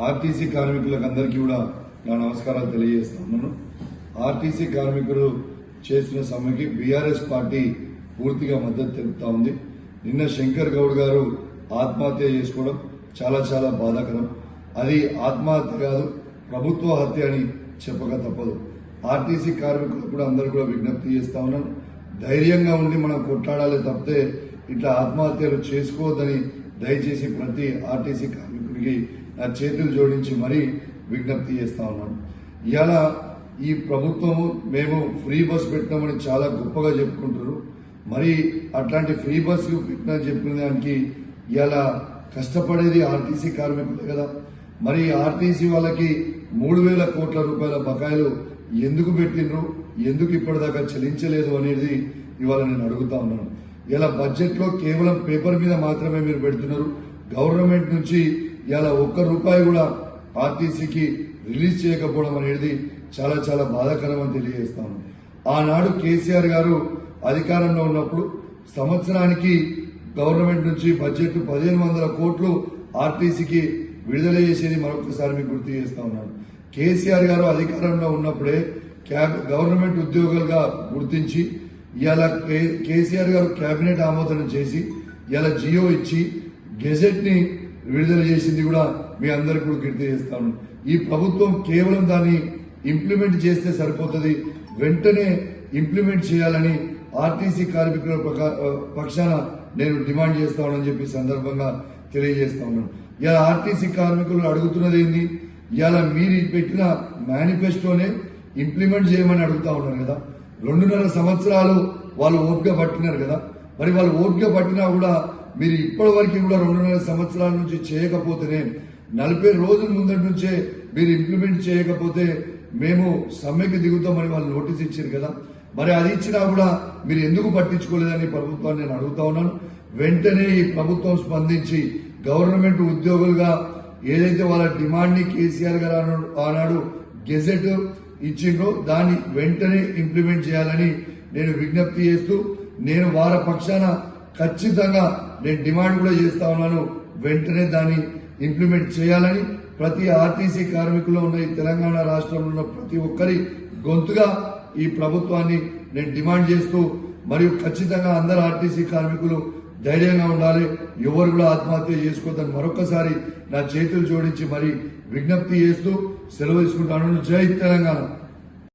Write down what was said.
RTC కార్మికులకు అందరికీ కూడా నా నమస్కారాలు తెలియజేస్తున్నాను. ఆర్టీసీ కార్మికులు చేసిన సమ్మెకి బీఆర్ఎస్ పార్టీ పూర్తిగా మద్దతు తెలుపుతా ఉంది. నిన్న శంకర్ గౌడ్ గారు ఆత్మహత్య చేసుకోవడం చాలా చాలా బాధాకరం. అది ఆత్మహత్య కాదు, ప్రభుత్వ హత్య అని చెప్పక తప్పదు. ఆర్టీసీ కార్మికులకు కూడా అందరూ కూడా విజ్ఞప్తి చేస్తా ఉన్నాను, ధైర్యంగా ఉండి మనం కొట్లాడాలి తప్పితే ఇట్లా ఆత్మహత్యలు చేసుకోవద్దని దయచేసి ప్రతి ఆర్టీసీ కార్మికుడికి నా చేతులు జోడించి మరీ విజ్ఞప్తి చేస్తా ఉన్నాను. ఇవాళ ఈ ప్రభుత్వము మేము ఫ్రీ బస్ పెట్టినామని చాలా గొప్పగా చెప్పుకుంటారు. మరి అట్లాంటి ఫ్రీ బస్ పెట్టినా చెప్పిన దానికి ఇవాళ కష్టపడేది ఆర్టీసీ కార్మికులే కదా. మరి ఆర్టీసీ వాళ్ళకి 3,000 కోట్ల రూపాయల బకాయిలు ఎందుకు పెట్టినరు, ఎందుకు ఇప్పటిదాకా చెల్లించలేదు అనేది ఇవాళ నేను అడుగుతా ఉన్నాను. ఇలా బడ్జెట్ లో కేవలం పేపర్ మీద మాత్రమే మీరు పెడుతున్నారు. గవర్నమెంట్ నుంచి ఇలా ₹1 కూడా ఆర్టీసీకి రిలీజ్ చేయకపోవడం అనేది చాలా చాలా బాధాకరం అని తెలియజేస్తాను. ఆనాడు కేసీఆర్ గారు అధికారంలో ఉన్నప్పుడు సంవత్సరానికి గవర్నమెంట్ నుంచి బడ్జెట్ 1,500 కోట్లు ఆర్టీసీకి విడుదల చేసేది మరొకసారి మీకు గుర్తు చేస్తా ఉన్నాను. కేసీఆర్ గారు అధికారంలో ఉన్నప్పుడే గవర్నమెంట్ ఉద్యోగులుగా గుర్తించి ఇవాళ కేసీఆర్ గారు కేబినెట్ ఆమోదనం చేసి ఇవాళ జియో ఇచ్చి గెజెట్ ని విడుదల చేసింది కూడా మీ అందరికీ కూడా గుర్తు చేస్తాను. ఈ ప్రభుత్వం కేవలం దాన్ని ఇంప్లిమెంట్ చేస్తే సరిపోతుంది, వెంటనే ఇంప్లిమెంట్ చేయాలని ఆర్టీసీ కార్మికుల పక్షాన నేను డిమాండ్ చేస్తానని చెప్పి సందర్భంగా తెలియజేస్తా ఉన్నాను. ఇలా ఆర్టీసీ కార్మికులు అడుగుతున్నది ఏంది, ఇవాళ మీరు పెట్టిన మేనిఫెస్టోనే ఇంప్లిమెంట్ చేయమని అడుగుతా ఉన్నారు కదా. 2.5 సంవత్సరాలు వాళ్ళు ఓపిక పట్టినారు కదా. మరి వాళ్ళు ఓపిక పట్టినా కూడా మీరు ఇప్పటి వరకు కూడా 2.5 సంవత్సరాల నుంచి చేయకపోతేనే 40 రోజుల ముందటి నుంచే మీరు ఇంప్లిమెంట్ చేయకపోతే మేము సమ్మెకి దిగుతామని వాళ్ళు నోటీస్ ఇచ్చారు కదా. మరి అది ఇచ్చినా కూడా మీరు ఎందుకు పట్టించుకోలేదని ప్రభుత్వాన్ని నేను అడుగుతా ఉన్నాను. వెంటనే ఈ ప్రభుత్వం స్పందించి గవర్నమెంట్ ఉద్యోగులుగా ఏదైతే వాళ్ళ డిమాండ్ ని కేసీఆర్ గారు ఆనాడు గెజెట్ ఇచ్చిండ్రో దాన్ని వెంటనే ఇంప్లిమెంట్ చేయాలని నేను విజ్ఞప్తి చేస్తూ, నేను వారి పక్షాన ఖచ్చితంగా నేను డిమాండ్ కూడా చేస్తా ఉన్నాను. వెంటనే దాన్ని ఇంప్లిమెంట్ చేయాలని ప్రతి ఆర్టీసీ కార్మికుల్లో ఉన్న ఈ తెలంగాణ రాష్ట్రంలో ఉన్న ప్రతి ఒక్కరి గొంతుగా ఈ ప్రభుత్వాన్ని నేను డిమాండ్ చేస్తూ, మరియు ఖచ్చితంగా అందరు ఆర్టీసీ కార్మికులు ధైర్యంగా ఉండాలి, ఎవరు కూడా ఆత్మహత్య చేసుకోవద్దని మరొకసారి నా చేతులు జోడించి మరి విజ్ఞప్తి చేస్తూ సెలవు తీసుకుంటాను. జై తెలంగాణ.